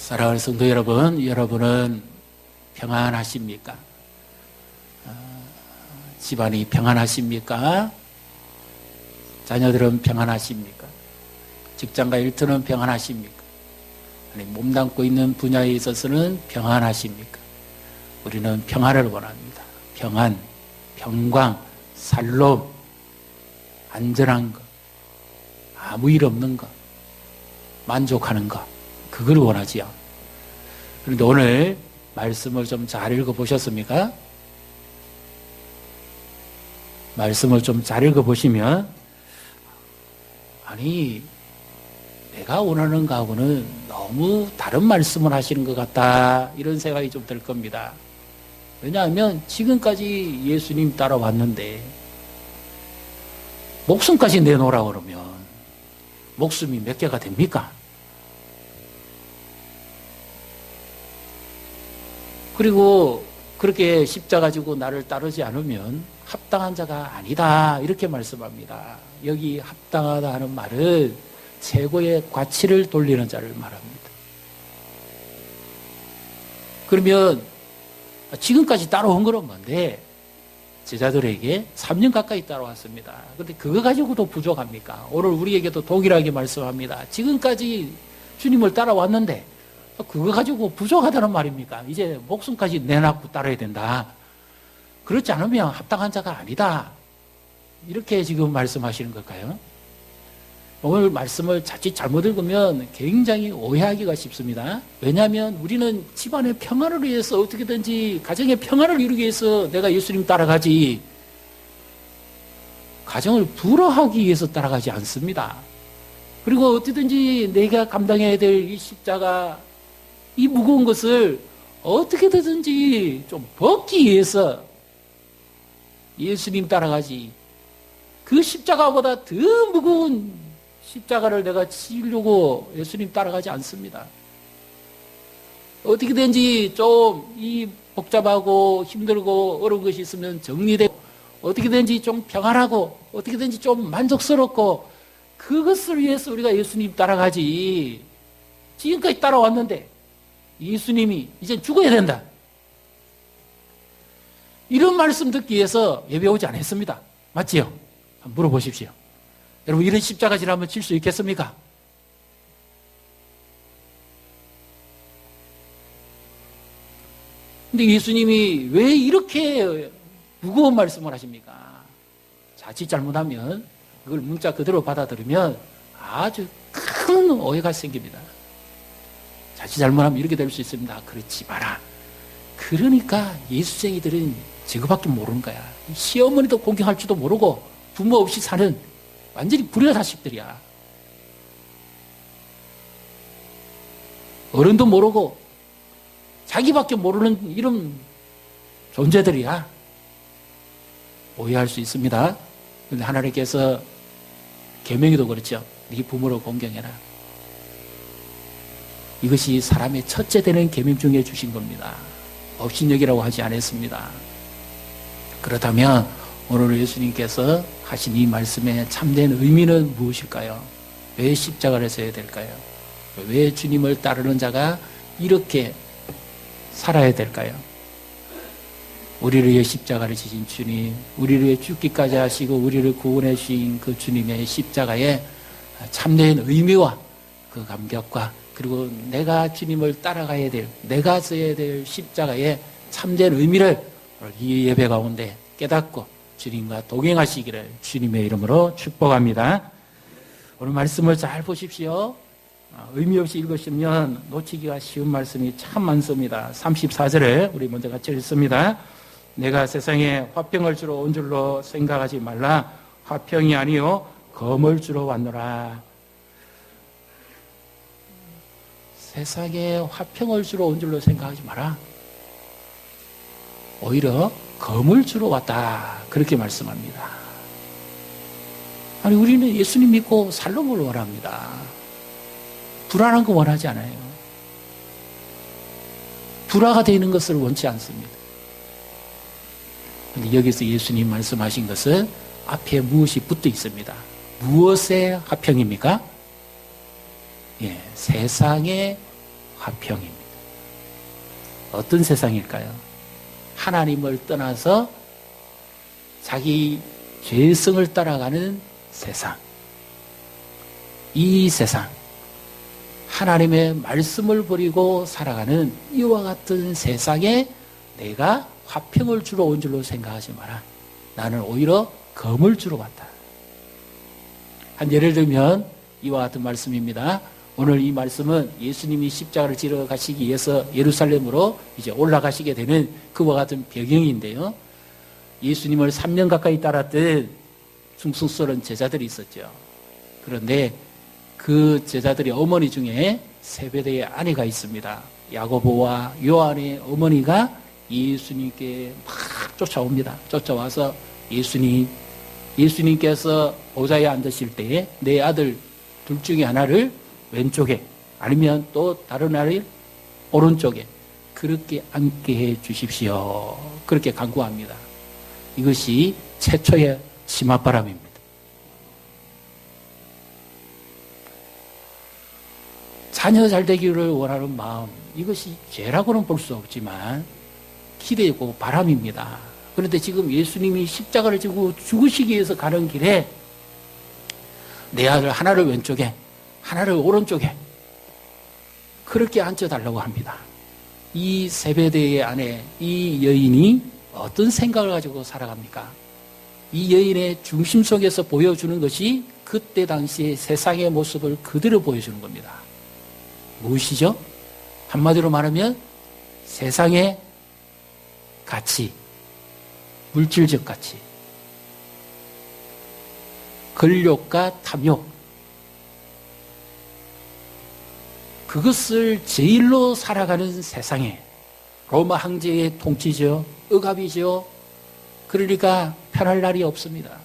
사랑하는 성도 여러분, 여러분은 평안하십니까? 집안이 평안하십니까? 자녀들은 평안하십니까? 직장과 일터는 평안하십니까? 아니, 몸담고 있는 분야에 있어서는 평안하십니까? 우리는 평안을 원합니다. 평안, 평강, 살롬, 안전한 것, 아무 일 없는 것, 만족하는 것, 그걸 원하지요. 그런데 오늘 말씀을 좀 잘 읽어보셨습니까? 말씀을 좀 잘 읽어보시면, 아니, 내가 원하는 거하고는 너무 다른 말씀을 하시는 것 같다, 이런 생각이 좀 들 겁니다. 왜냐하면 지금까지 예수님 따라왔는데 목숨까지 내놓으라 그러면 목숨이 몇 개가 됩니까? 그리고 그렇게 십자가 지고 나를 따르지 않으면 합당한 자가 아니다, 이렇게 말씀합니다. 여기 합당하다 하는 말은 최고의 가치를 돌리는 자를 말합니다. 그러면 지금까지 따라온 거는 뭔데? 제자들에게 3년 가까이 따라왔습니다. 그런데 그거 가지고도 부족합니까? 오늘 우리에게도 동일하게 말씀합니다. 지금까지 주님을 따라왔는데 그거 가지고 부족하다는 말입니까? 이제 목숨까지 내놓고 따라야 된다. 그렇지 않으면 합당한 자가 아니다. 이렇게 지금 말씀하시는 걸까요? 오늘 말씀을 자칫 잘못 읽으면 굉장히 오해하기가 쉽습니다. 왜냐하면 우리는 집안의 평안을 위해서 어떻게든지 가정의 평안을 이루기 위해서 내가 예수님 따라가지, 가정을 불화하기 위해서 따라가지 않습니다. 그리고 어떻게든지 내가 감당해야 될 이 십자가, 이 무거운 것을 어떻게든지 좀 벗기 위해서 예수님 따라가지, 그 십자가보다 더 무거운 십자가를 내가 지으려고 예수님 따라가지 않습니다. 어떻게든지 좀 이 복잡하고 힘들고 어려운 것이 있으면 정리되고, 어떻게든지 좀 평안하고, 어떻게든지 좀 만족스럽고, 그것을 위해서 우리가 예수님 따라가지, 지금까지 따라왔는데 예수님이 이제 죽어야 된다, 이런 말씀 듣기 위해서 예배 오지 않았습니다. 맞지요? 한번 물어보십시오. 여러분, 이런 십자가 지나면 질 수 있겠습니까? 근데 예수님이 왜 이렇게 무거운 말씀을 하십니까? 자칫 잘못하면, 그걸 문자 그대로 받아들이면 아주 큰 오해가 생깁니다. 자칫 잘못하면 이렇게 될 수 있습니다. 그렇지 마라. 그러니까 예수쟁이들은 저거밖에 모르는 거야. 시어머니도 공경할 줄도 모르고 부모 없이 사는 완전히 불효 자식들이야. 어른도 모르고 자기밖에 모르는 이런 존재들이야. 오해할 수 있습니다. 그런데 하나님께서 계명에도 그렇죠. 네 부모를 공경해라. 이것이 사람의 첫째 되는 계명 중에 주신 겁니다. 업신여기라고 하지 않았습니다. 그렇다면 오늘 예수님께서 하신 이 말씀의 참된 의미는 무엇일까요? 왜 십자가를 져야 될까요? 왜 주님을 따르는 자가 이렇게 살아야 될까요? 우리를 위해 십자가를 지신 주님, 우리를 위해 죽기까지 하시고 우리를 구원해 주신 그 주님의 십자가의 참된 의미와 그 감격과, 그리고 내가 주님을 따라가야 될, 내가 져야 될 십자가의 참된 의미를 이 예배 가운데 깨닫고 주님과 동행하시기를 주님의 이름으로 축복합니다. 오늘 말씀을 잘 보십시오. 의미 없이 읽으시면 놓치기가 쉬운 말씀이 참 많습니다. 34절에 우리 먼저 같이 읽습니다. 내가 세상에 화평을 주러 온 줄로 생각하지 말라. 화평이 아니요 검을 주러 왔노라. 세상에 화평을 주러 온 줄로 생각하지 마라. 오히려 검을 주러 왔다, 그렇게 말씀합니다. 아니, 우리는 예수님 믿고 살롬을 원합니다. 불안한 거 원하지 않아요. 불화가 되는 것을 원치 않습니다. 그런데 여기서 예수님 말씀하신 것은 앞에 무엇이 붙어 있습니다. 무엇의 화평입니까? 예, 세상의 화평입니다. 어떤 세상일까요? 하나님을 떠나서 자기 죄성을 따라가는 세상. 이 세상, 하나님의 말씀을 버리고 살아가는 이와 같은 세상에 내가 화평을 주러 온 줄로 생각하지 마라. 나는 오히려 검을 주러 왔다. 한 예를 들면 이와 같은 말씀입니다. 오늘 이 말씀은 예수님이 십자가를 지러 가시기 위해서 예루살렘으로 이제 올라가시게 되는 그와 같은 배경인데요. 예수님을 3년 가까이 따랐던 충성스러운 제자들이 있었죠. 그런데 그 제자들의 어머니 중에 세베대의 아내가 있습니다. 야고보와 요한의 어머니가 예수님께 막 쫓아옵니다. 쫓아와서 예수님께서 보좌에 앉으실 때에 내 아들 둘 중에 하나를 왼쪽에 아니면 또 다른 아이를 오른쪽에 그렇게 앉게 해 주십시오. 그렇게 간구합니다. 이것이 최초의 치맛바람입니다. 자녀 잘 되기를 원하는 마음, 이것이 죄라고는 볼 수 없지만 기대고 바람입니다. 그런데 지금 예수님이 십자가를 지고 죽으시기 위해서 가는 길에 내 아들 하나를 왼쪽에 하나를 오른쪽에 그렇게 앉혀달라고 합니다. 이 세베대의 아내, 이 여인이 어떤 생각을 가지고 살아갑니까? 이 여인의 중심 속에서 보여주는 것이 그때 당시의 세상의 모습을 그대로 보여주는 겁니다. 무엇이죠? 한마디로 말하면 세상의 가치, 물질적 가치, 권력과 탐욕, 그것을 제일로 살아가는 세상에 로마 황제의 통치죠. 억압이죠. 그러니까 편할 날이 없습니다.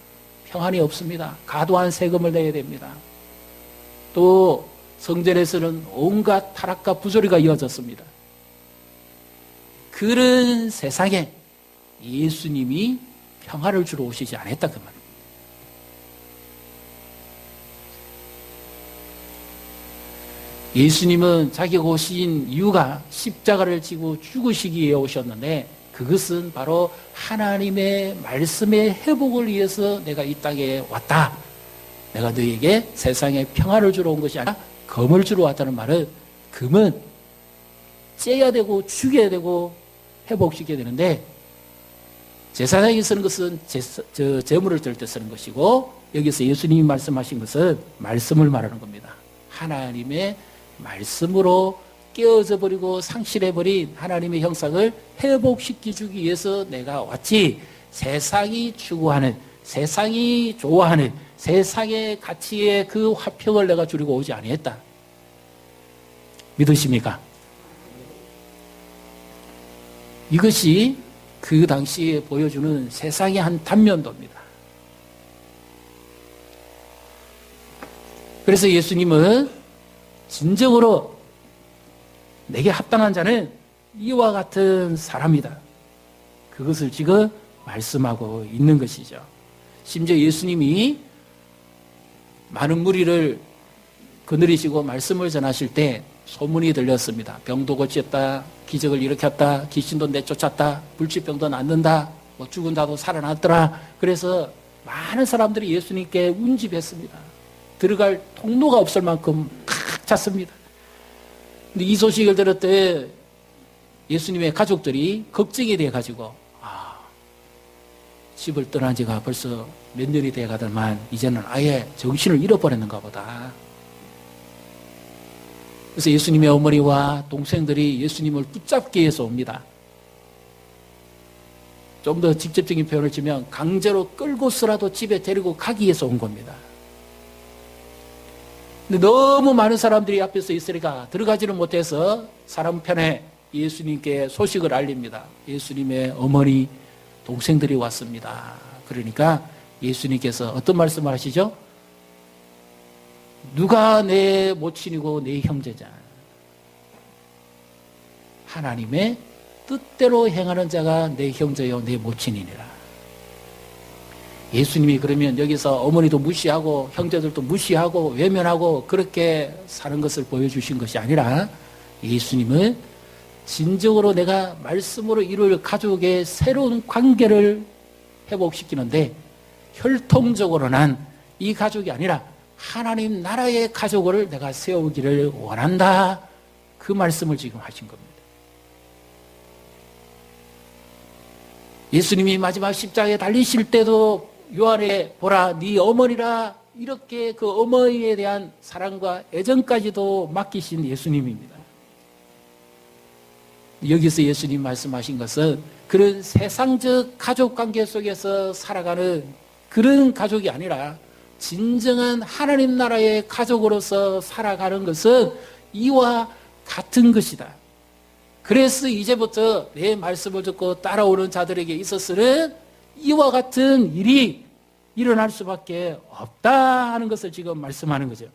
평안이 없습니다. 과도한 세금을 내야 됩니다. 또 성전에서는 온갖 타락과 부조리가 이어졌습니다. 그런 세상에 예수님이 평화를 주러 오시지 않았다 그 말입니다. 예수님은 자기가 오신 이유가 십자가를 지고 죽으시기 위해 오셨는데 그것은 바로 하나님의 말씀의 회복을 위해서 내가 이 땅에 왔다. 내가 너에게 세상에 평화를 주러 온 것이 아니라 검을 주러 왔다는 말은 검은 째야 되고 죽여야 되고 회복시켜야 되는데 제사장이 쓰는 것은 제물을 드릴 때 쓰는 것이고 여기서 예수님이 말씀하신 것은 말씀을 말하는 겁니다. 하나님의 말씀으로 깨어져 버리고 상실해 버린 하나님의 형상을 회복시켜주기 위해서 내가 왔지 세상이 추구하는 세상이 좋아하는 세상의 가치의 그 화평을 내가 주려고 오지 아니했다. 믿으십니까? 이것이 그 당시에 보여주는 세상의 한 단면도입니다. 그래서 예수님은 진정으로 내게 합당한 자는 이와 같은 사람이다. 그것을 지금 말씀하고 있는 것이죠. 심지어 예수님이 많은 무리를 거느리시고 말씀을 전하실 때 소문이 들렸습니다. 병도 고쳤다, 기적을 일으켰다, 귀신도 내쫓았다, 불치병도 낫는다, 죽은 자도 살아났더라. 그래서 많은 사람들이 예수님께 운집했습니다. 들어갈 통로가 없을 만큼 꽉 찼습니다. 근데 이 소식을 들을 때 예수님의 가족들이 걱정이 돼가지고 집을 떠난 지가 벌써 몇 년이 돼가더만 이제는 아예 정신을 잃어버렸는가 보다. 그래서 예수님의 어머니와 동생들이 예수님을 붙잡기 위해서 옵니다. 좀 더 직접적인 표현을 주면 강제로 끌고서라도 집에 데리고 가기 위해서 온 겁니다. 근데 너무 많은 사람들이 앞에서 있으니까 들어가지를 못해서 사람 편에 예수님께 소식을 알립니다. 예수님의 어머니, 동생들이 왔습니다. 그러니까 예수님께서 어떤 말씀을 하시죠? 누가 내 모친이고 내 형제자? 하나님의 뜻대로 행하는 자가 내 형제요 내 모친이니라. 예수님이 그러면 여기서 어머니도 무시하고 형제들도 무시하고 외면하고 그렇게 사는 것을 보여주신 것이 아니라 예수님은 진정으로 내가 말씀으로 이룰 가족의 새로운 관계를 회복시키는데 혈통적으로는 이 가족이 아니라 하나님 나라의 가족을 내가 세우기를 원한다. 그 말씀을 지금 하신 겁니다. 예수님이 마지막 십자가에 달리실 때도 요한에 보라 네 어머니라 이렇게 그 어머니에 대한 사랑과 애정까지도 맡기신 예수님입니다. 여기서 예수님 말씀하신 것은 그런 세상적 가족관계 속에서 살아가는 그런 가족이 아니라 진정한 하나님 나라의 가족으로서 살아가는 것은 이와 같은 것이다. 그래서 이제부터 내 말씀을 듣고 따라오는 자들에게 있어서는 이와 같은 일이 일어날 수밖에 없다 하는 것을 지금 말씀하는 거죠.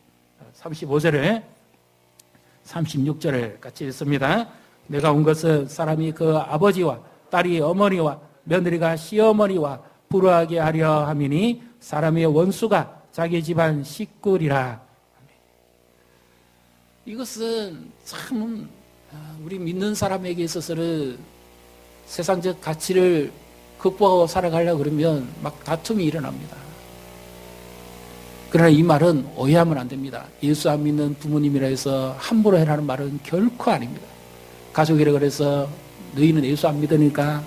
35절에 36절을 같이 읽습니다. 내가 온 것은 사람이 그 아버지와 딸이 어머니와 며느리가 시어머니와 불화하게 하려 함이니 사람의 원수가 자기 집안 식구리라. 이것은 참 우리 믿는 사람에게 있어서는 세상적 가치를 극복하고 살아가려고 그러면 막 다툼이 일어납니다. 그러나 이 말은 오해하면 안 됩니다. 예수 안 믿는 부모님이라 해서 함부로 해라는 말은 결코 아닙니다. 가족이라 그래서 너희는 예수 안 믿으니까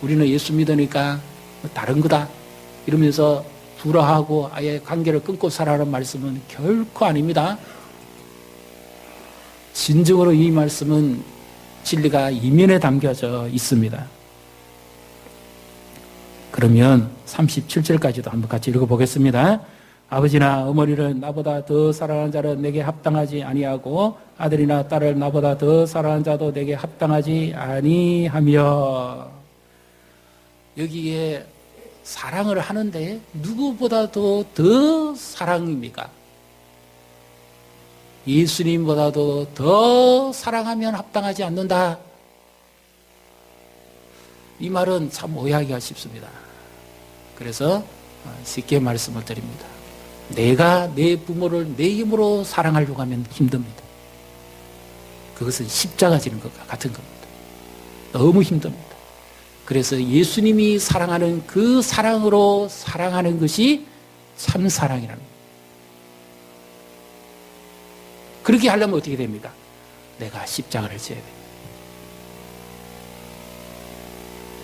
우리는 예수 믿으니까 다른 거다 이러면서 불화하고 아예 관계를 끊고 살아라는 말씀은 결코 아닙니다. 진정으로 이 말씀은 진리가 이면에 담겨져 있습니다. 그러면 37절까지도 한번 같이 읽어보겠습니다. 아버지나 어머니를 나보다 더 사랑하는 자는 내게 합당하지 아니하고 아들이나 딸을 나보다 더 사랑하는 자도 내게 합당하지 아니하며. 여기에 사랑을 하는데 누구보다도 더 사랑입니까? 예수님보다도 더 사랑하면 합당하지 않는다. 이 말은 참 오해하기가 쉽습니다. 그래서 쉽게 말씀을 드립니다. 내가 내 부모를 내 힘으로 사랑하려고 하면 힘듭니다. 그것은 십자가 지는 것과 같은 겁니다. 너무 힘듭니다. 그래서 예수님이 사랑하는 그 사랑으로 사랑하는 것이 참 사랑이라는 겁니다. 그렇게 하려면 어떻게 됩니까? 내가 십자가를 져야 됩니다.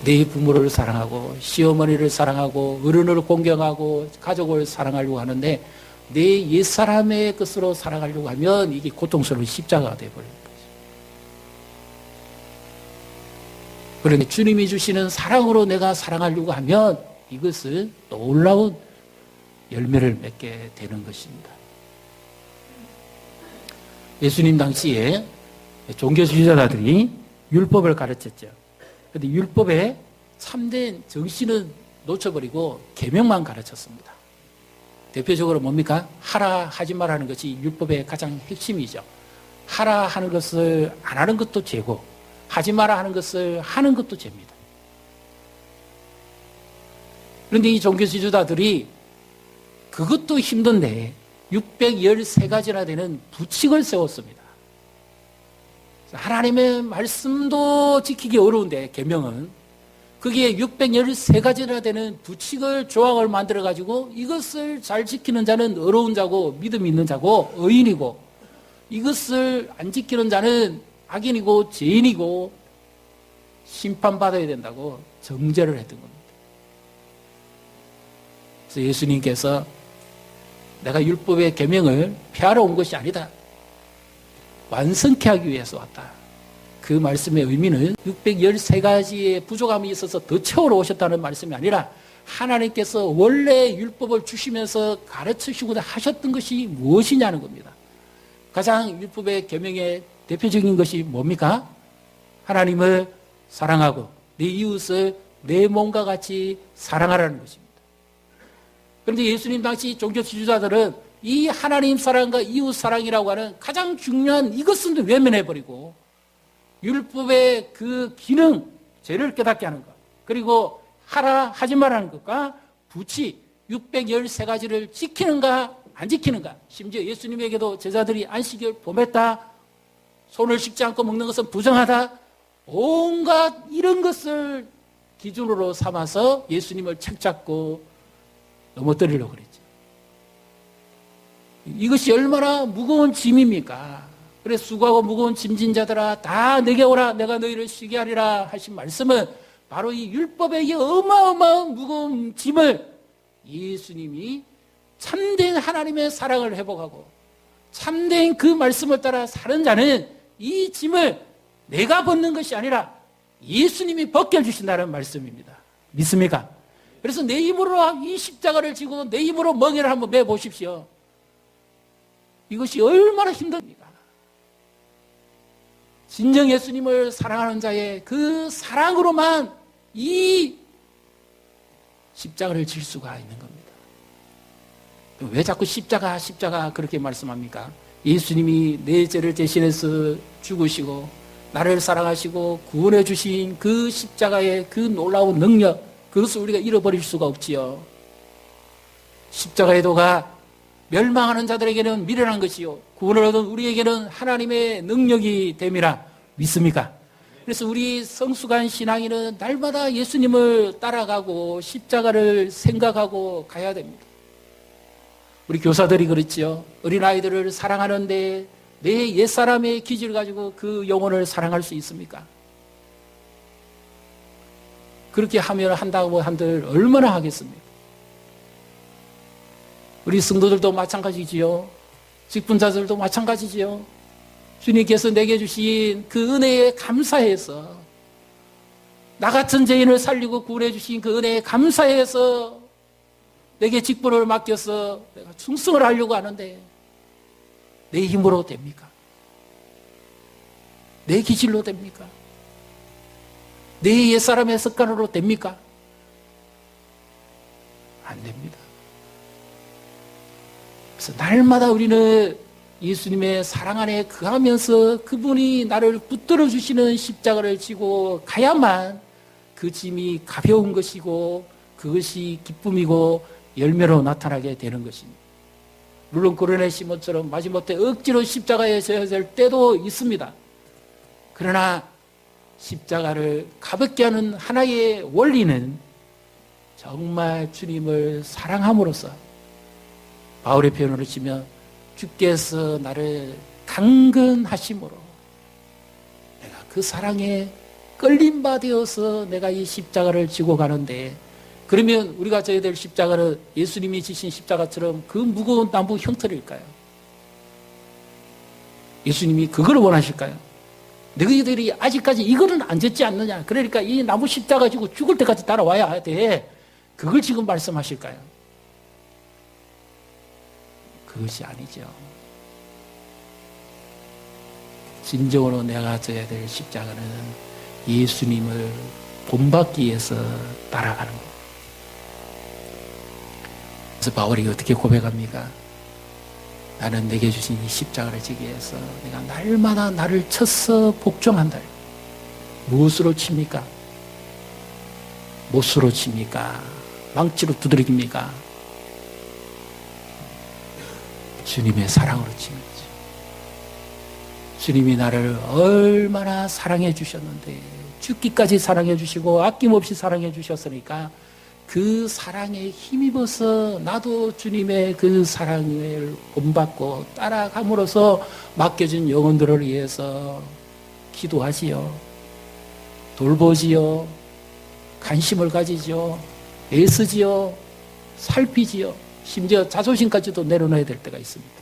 내 부모를 사랑하고 시어머니를 사랑하고 어른을 공경하고 가족을 사랑하려고 하는데 내 옛사람의 것으로 살아가려고 하면 이게 고통스러운 십자가가 되어버리는 거죠. 그런데 주님이 주시는 사랑으로 내가 사랑하려고 하면 이것은 놀라운 열매를 맺게 되는 것입니다. 예수님 당시에 종교 지도자들이 율법을 가르쳤죠. 그런데 율법의 참된 정신은 놓쳐버리고 계명만 가르쳤습니다. 대표적으로 뭡니까? 하라 하지 말라는 것이 율법의 가장 핵심이죠. 하라 하는 것을 안 하는 것도 죄고 하지 마라 하는 것을 하는 것도 죄입니다. 그런데 이 종교 지도자들이 그것도 힘든데 613가지나 되는 부칙을 세웠습니다. 하나님의 말씀도 지키기 어려운데 계명은 그게 613가지나 되는 부칙을 조항을 만들어 가지고 이것을 잘 지키는 자는 의로운 자고 믿음 있는 자고 의인이고 이것을 안 지키는 자는 악인이고 죄인이고 심판받아야 된다고 정죄를 했던 겁니다. 그래서 예수님께서 내가 율법의 계명을 폐하러 온 것이 아니다. 완성케 하기 위해서 왔다. 그 말씀의 의미는 613가지의 부족함이 있어서 더 채우러 오셨다는 말씀이 아니라 하나님께서 원래 율법을 주시면서 가르치시고자 하셨던 것이 무엇이냐는 겁니다. 가장 율법의 계명의 대표적인 것이 뭡니까? 하나님을 사랑하고 내 이웃을 내 몸과 같이 사랑하라는 것입니다. 그런데 예수님 당시 종교 지도자들은 이 하나님 사랑과 이웃 사랑이라고 하는 가장 중요한 이것은 외면해버리고 율법의 그 기능, 죄를 깨닫게 하는 것 그리고 하라 하지 말라는 것과 부치 손을 씻지 않고 먹는 것은 부정하다. 온갖 이런 것을 기준으로 삼아서 예수님을 책잡고 넘어뜨리려고 그랬죠. 이것이 얼마나 무거운 짐입니까? 그래서 수고하고 무거운 짐진 자들아 다 내게 오라 내가 너희를 쉬게 하리라 하신 말씀은 바로 이 율법의 이 어마어마한 무거운 짐을 예수님이 참된 하나님의 사랑을 회복하고 참된 그 말씀을 따라 사는 자는 이 짐을 내가 벗는 것이 아니라 예수님이 벗겨주신다는 말씀입니다. 믿습니까? 그래서 내 힘으로 이 십자가를 지고 내 힘으로 멍에를 한번 매보십시오. 이것이 얼마나 힘듭니까? 진정 예수님을 사랑하는 자의 그 사랑으로만 이 십자가를 질 수가 있는 겁니다. 왜 자꾸 십자가 그렇게 말씀합니까? 예수님이 내 죄를 대신해서 죽으시고 나를 사랑하시고 구원해 주신 그 십자가의 그 놀라운 능력, 그것을 우리가 잃어버릴 수가 없지요. 십자가의 도가 멸망하는 자들에게는 미련한 것이요 구원을 얻은 우리에게는 하나님의 능력이 됨이라. 믿습니까? 그래서 우리 성숙한 신앙인은 날마다 예수님을 따라가고 십자가를 생각하고 가야 됩니다. 우리 교사들이 그렇지요. 어린아이들을 사랑하는데 내 옛사람의 기질을 가지고 그 영혼을 사랑할 수 있습니까? 그렇게 하면 한다고 한들 얼마나 하겠습니까? 우리 성도들도 마찬가지지요. 직분자들도 마찬가지지요. 주님께서 내게 주신 그 은혜에 감사해서 나 같은 죄인을 살리고 구원해 주신 그 은혜에 감사해서 내게 직분을 맡겨서 내가 충성을 하려고 하는데 내 힘으로 됩니까? 내 기질로 됩니까? 내 옛사람의 습관으로 됩니까? 안 됩니다. 그래서 날마다 우리는 예수님의 사랑 안에 거하면서 그분이 나를 붙들어 주시는 십자가를 지고 가야만 그 짐이 가벼운 것이고 그것이 기쁨이고 열매로 나타나게 되는 것입니다. 물론 고린의 시몬처럼 마지못해 억지로 십자가에 져야 될 때도 있습니다. 그러나 십자가를 가볍게 하는 하나의 원리는 정말 주님을 사랑함으로써 바울의 표현으로 치면 주께서 나를 강건하심으로 내가 그 사랑에 끌린 바 되어서 내가 이 십자가를 지고 가는데, 그러면 우리가 져야 될 십자가는 예수님이 지신 십자가처럼 그 무거운 나무 형태일까요? 예수님이 그걸 원하실까요? 너희들이 아직까지 이거는 안 졌지 않느냐, 그러니까 이 나무 십자가 지고 죽을 때까지 따라와야 돼, 그걸 지금 말씀하실까요? 그것이 아니죠. 진정으로 내가 져야 될 십자가는 예수님을 본받기 위해서 따라가는 것. 그래서 바울이 어떻게 고백합니까? 나는 내게 주신 이 십자가를 지기 위해서 내가 날마다 나를 쳐서 복종한다. 무엇으로 칩니까? 못으로 칩니까? 망치로 두드립니까? 주님의 사랑으로 치는 거죠. 주님이 나를 얼마나 사랑해 주셨는데, 죽기까지 사랑해 주시고 아낌없이 사랑해 주셨으니까 그 사랑에 힘입어서 나도 주님의 그 사랑을 본받고 따라감으로써 맡겨진 영혼들을 위해서 기도하지요, 돌보지요, 관심을 가지지요, 애쓰지요, 살피지요, 심지어 자존심까지도 내려놔야 될 때가 있습니다.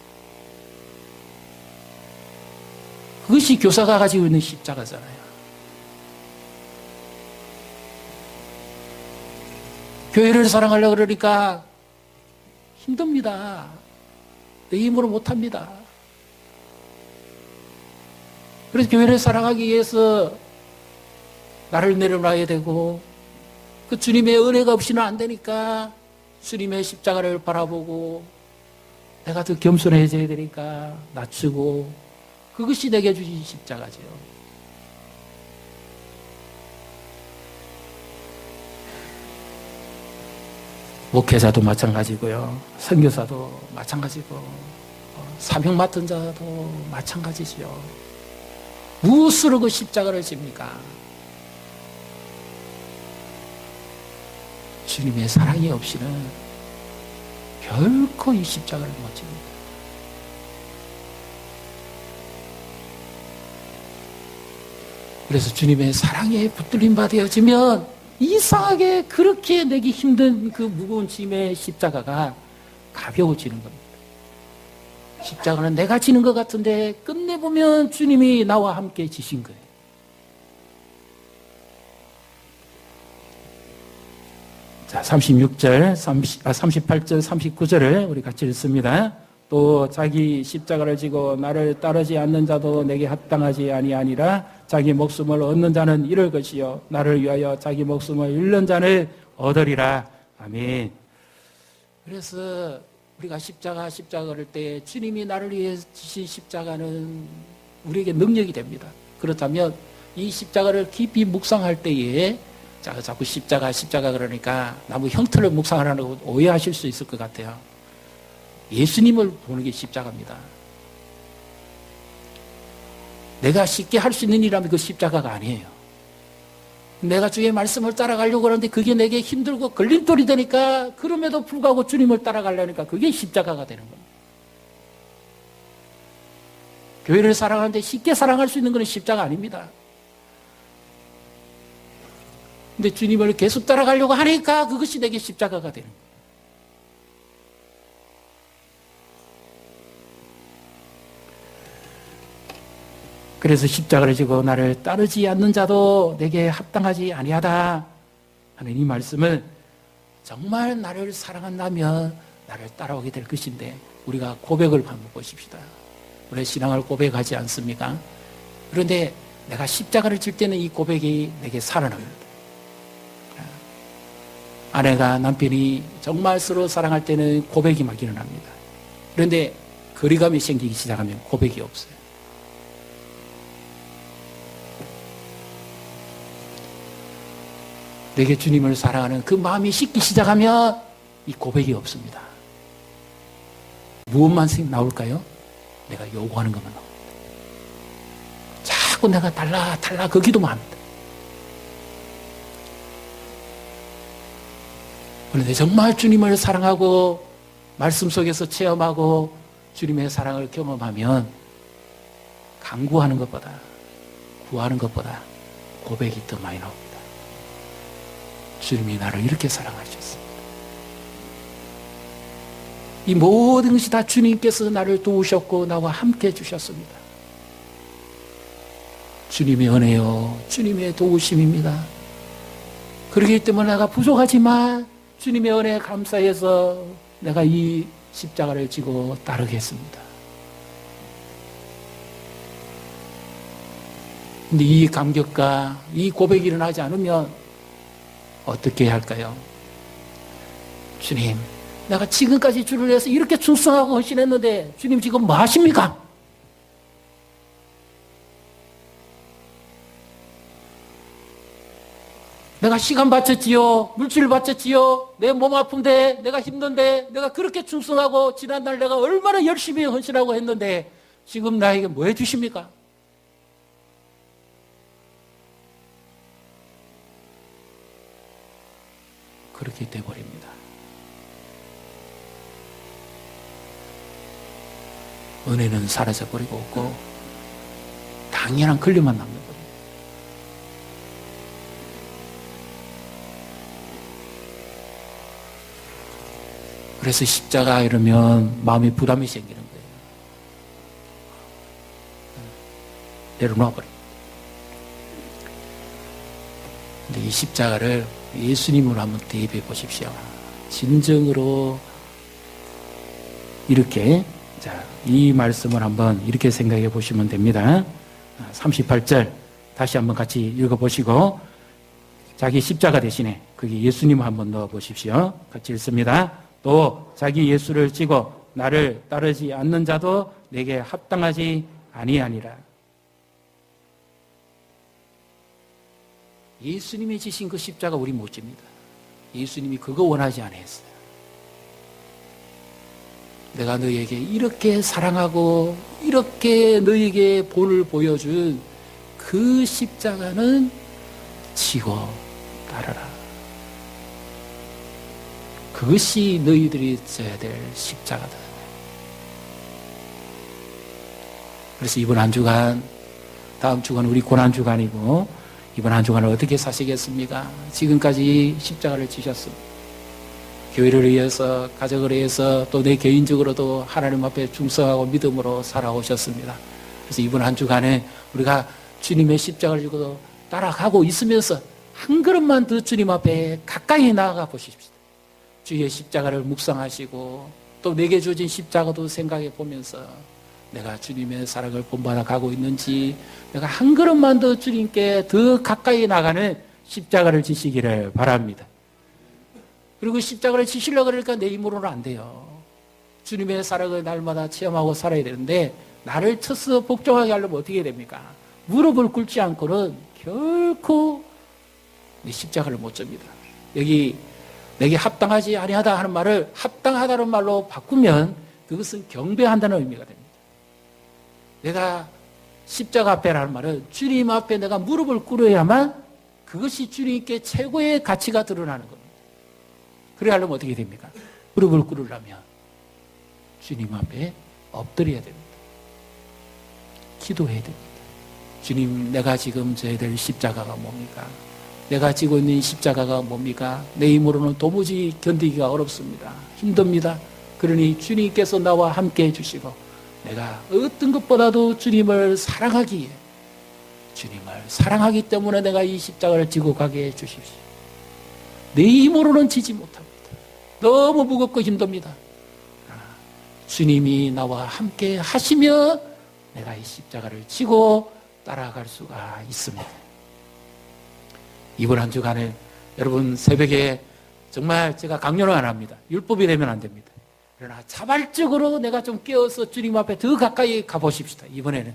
그것이 교사가 가지고 있는 십자가잖아요. 교회를 사랑하려고 그러니까 힘듭니다. 내 힘으로 못합니다. 그래서 교회를 사랑하기 위해서 나를 내려놔야 되고, 그 주님의 은혜가 없이는 안 되니까 주님의 십자가를 바라보고 내가 더 겸손해져야 되니까 낮추고, 그것이 내게 주신 십자가죠. 목회자도 마찬가지고요, 선교사도 마찬가지고, 사명 맡은 자도 마찬가지죠. 무엇으로 그 십자가를 집니까? 주님의 사랑이 없이는 결코 이 십자가를 못 집니다. 그래서 주님의 사랑에 붙들림 받아지면 이상하게 그렇게 내기 힘든 그 무거운 짐의 십자가가 가벼워지는 겁니다. 십자가는 내가 지는 것 같은데 끝내 보면 주님이 나와 함께 지신 거예요. 자, 38절, 39절을 우리 같이 읽습니다. 또 자기 십자가를 지고 나를 따르지 않는 자도 내게 합당하지 아니하니라. 자기 목숨을 얻는 자는 잃을 것이요 나를 위하여 자기 목숨을 잃는 자는 얻으리라. 아멘. 그래서 우리가 십자가 그럴 때 주님이 나를 위해 지신 십자가는 우리에게 능력이 됩니다. 그렇다면 이 십자가를 깊이 묵상할 때에 자꾸 십자가 그러니까 나무 형태를 묵상하라고 오해하실 수 있을 것 같아요. 예수님을 보는 게 십자가입니다. 내가 쉽게 할 수 있는 일이라면 그 십자가가 아니에요. 내가 주의 말씀을 따라가려고 하는데 그게 내게 힘들고 걸림돌이 되니까 그럼에도 불구하고 주님을 따라가려니까 그게 십자가가 되는 겁니다. 교회를 사랑하는데 쉽게 사랑할 수 있는 것은 십자가 아닙니다. 근데 주님을 계속 따라가려고 하니까 그것이 내게 십자가가 되는 거예요. 그래서 십자가를 지고 나를 따르지 않는 자도 내게 합당하지 아니하다 하는 이 말씀은 정말 나를 사랑한다면 나를 따라오게 될 것인데 우리가 고백을 한번 보십시다. 우리 신앙을 고백하지 않습니까? 그런데 내가 십자가를 질 때는 이 고백이 내게 살아납니다. 아내가 남편이 정말 서로 사랑할 때는 고백이 막 일어납니다. 그런데 거리감이 생기기 시작하면 고백이 없어요. 내게 주님을 사랑하는 그 마음이 식기 시작하면 이 고백이 없습니다. 무엇만 나올까요? 내가 요구하는 것만 나옵니다. 자꾸 내가 달라 그 기도만 합니다. 그런데 정말 주님을 사랑하고 말씀 속에서 체험하고 주님의 사랑을 경험하면 간구하는 것보다 구하는 것보다 고백이 더 많이 나옵니다. 주님이 나를 이렇게 사랑하셨습니다. 이 모든 것이 다 주님께서 나를 도우셨고 나와 함께 해주셨습니다. 주님의 은혜요, 주님의 도우심입니다. 그렇기 때문에 내가 부족하지만 주님의 은혜에 감사해서 내가 이 십자가를 지고 따르겠습니다. 근데 이 감격과 이 고백이 일어나지 않으면 어떻게 해야 할까요? 주님, 내가 지금까지 주를 위해서 이렇게 충성하고 헌신했는데 주님 지금 뭐 하십니까? 내가 시간 바쳤지요, 물질 바쳤지요, 내 몸 아픈데, 내가 힘든데, 내가 그렇게 충성하고 지난날 내가 얼마나 열심히 헌신하고 했는데 지금 나에게 뭐 해주십니까? 그렇게 돼버립니다. 은혜는 사라져버리고 없고 당연한 권리만 남는 겁니다. 그래서 십자가 이러면 마음에 부담이 생기는 거예요. 내려놓아버립니다. 근데 이 십자가를 예수님으로 한번 대입해 보십시오. 진정으로 이렇게, 자, 이 말씀을 한번 이렇게 생각해 보시면 됩니다. 38절 다시 한번 같이 읽어 보시고 자기 십자가 대신에 거기 예수님을 한번 넣어 보십시오. 같이 읽습니다. 또 자기 예수를 지고 나를 따르지 않는 자도 내게 합당하지 아니하니라. 예수님이 지신 그 십자가 우리 못 집니다. 예수님이 그거 원하지 않았어요. 내가 너희에게 이렇게 사랑하고 이렇게 너희에게 본을 보여준 그 십자가는 지고 따르라. 그것이 너희들이 져야 될 십자가다. 그래서 이번 한 주간, 다음 주간 우리 고난주간이고, 이번 한 주간을 어떻게 사시겠습니까? 지금까지 십자가를 지셨습니다. 교회를 위해서, 가족을 위해서, 또 내 개인적으로도 하나님 앞에 충성하고 믿음으로 살아오셨습니다. 그래서 이번 한 주간에 우리가 주님의 십자가를 지고 따라가고 있으면서 한 걸음만 더 주님 앞에 가까이 나아가 보십시오. 주의 십자가를 묵상하시고 또 내게 주어진 십자가도 생각해 보면서 내가 주님의 사랑을 본받아 가고 있는지, 내가 한 걸음만 더 주님께 더 가까이 나가는 십자가를 지시기를 바랍니다. 그리고 십자가를 지시려고 그러니까 내 힘으로는 안 돼요. 주님의 사랑을 날마다 체험하고 살아야 되는데, 나를 쳐서 복종하게 하려면 어떻게 해야 됩니까? 무릎을 꿇지 않고는 결코 내 십자가를 못 접니다. 여기 내게 합당하지 아니하다 하는 말을 합당하다는 말로 바꾸면 그것은 경배한다는 의미가 됩니다. 내가 십자가 앞에라는 말은 주님 앞에 내가 무릎을 꿇어야만 그것이 주님께 최고의 가치가 드러나는 겁니다. 그래야 하려면 어떻게 됩니까? 무릎을 꿇으려면 주님 앞에 엎드려야 됩니다. 기도해야 됩니다. 주님, 내가 지금 져야 될 십자가가 뭡니까? 내가 지고 있는 십자가가 뭡니까? 내 힘으로는 도무지 견디기가 어렵습니다. 힘듭니다. 그러니 주님께서 나와 함께 해주시고, 내가 어떤 것보다도 주님을 사랑하기에, 주님을 사랑하기 때문에 내가 이 십자가를 지고 가게 해주십시오. 내 힘으로는 지지 못합니다. 너무 무겁고 힘듭니다. 주님이 나와 함께 하시며 내가 이 십자가를 지고 따라갈 수가 있습니다. 이번 한 주간에 여러분 새벽에 정말 제가 강요는 안 합니다. 율법이 되면 안 됩니다. 그러나 자발적으로 내가 좀 깨어서 주님 앞에 더 가까이 가보십시다. 이번에는.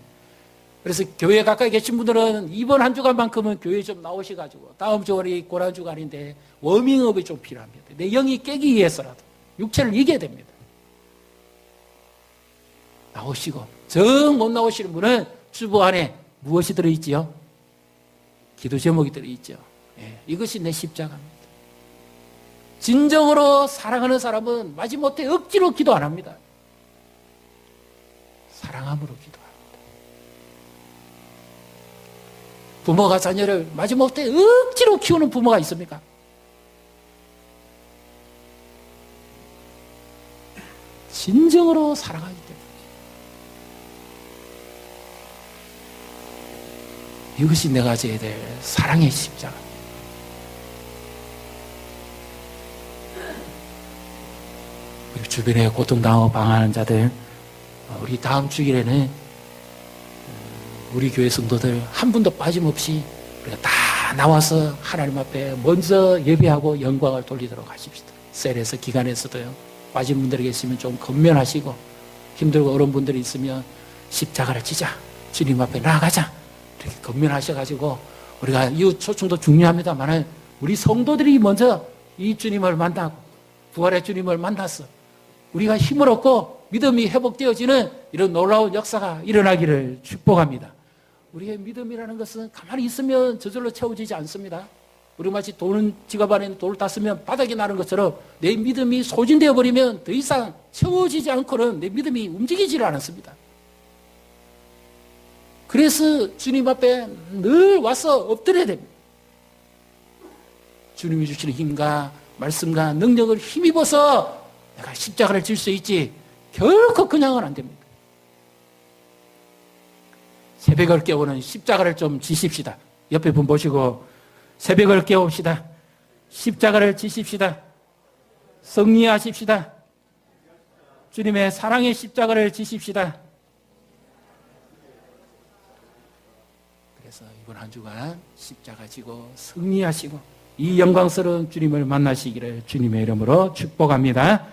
그래서 교회에 가까이 계신 분들은 이번 한 주간만큼은 교회에 좀 나오셔가지고 다음 주간이 고난주간인데 워밍업이 좀 필요합니다. 내 영이 깨기 위해서라도 육체를 이겨야 됩니다. 나오시고, 정 못 나오시는 분은 주보 안에 무엇이 들어있지요? 기도 제목이 들어있죠. 예, 이것이 내 십자가입니다. 진정으로 사랑하는 사람은 마지못해 억지로 기도 안 합니다. 사랑함으로 기도합니다. 부모가 자녀를 마지못해 억지로 키우는 부모가 있습니까? 진정으로 사랑하기 때문에. 이것이 내가 져야 될 사랑의 십자가입니다. 우리 주변에 고통당하고 방황하는 자들, 우리 다음 주일에는 우리 교회 성도들 한 분도 빠짐없이 우리가 다 나와서 하나님 앞에 먼저 예배하고 영광을 돌리도록 하십시다. 셀에서 기관에서도요. 빠진 분들이 계시면 좀 건면하시고, 힘들고 어려운 분들이 있으면 십자가를 지자, 주님 앞에 나아가자, 이렇게 건면하셔가지고, 우리가 이웃 초청도 중요합니다만은 우리 성도들이 먼저 이 주님을 만나고 부활의 주님을 만나서 우리가 힘을 얻고 믿음이 회복되어지는 이런 놀라운 역사가 일어나기를 축복합니다. 우리의 믿음이라는 것은 가만히 있으면 저절로 채워지지 않습니다. 우리 마치 돈은 지갑 안에 돈을 다 쓰면 바닥이 나는 것처럼 내 믿음이 소진되어 버리면 더 이상 채워지지 않고는 내 믿음이 움직이지를 않습니다. 그래서 주님 앞에 늘 와서 엎드려야 됩니다. 주님이 주시는 힘과 말씀과 능력을 힘입어서 내가 십자가를 질 수 있지, 결코 그냥은 안 됩니다. 새벽을 깨우는 십자가를 좀 지십시다. 옆에 분 보시고 새벽을 깨웁시다. 십자가를 지십시다. 승리하십시다. 주님의 사랑의 십자가를 지십시다. 그래서 이번 한 주간 십자가 지고 승리하시고 이 영광스러운 주님을 만나시기를 주님의 이름으로 축복합니다.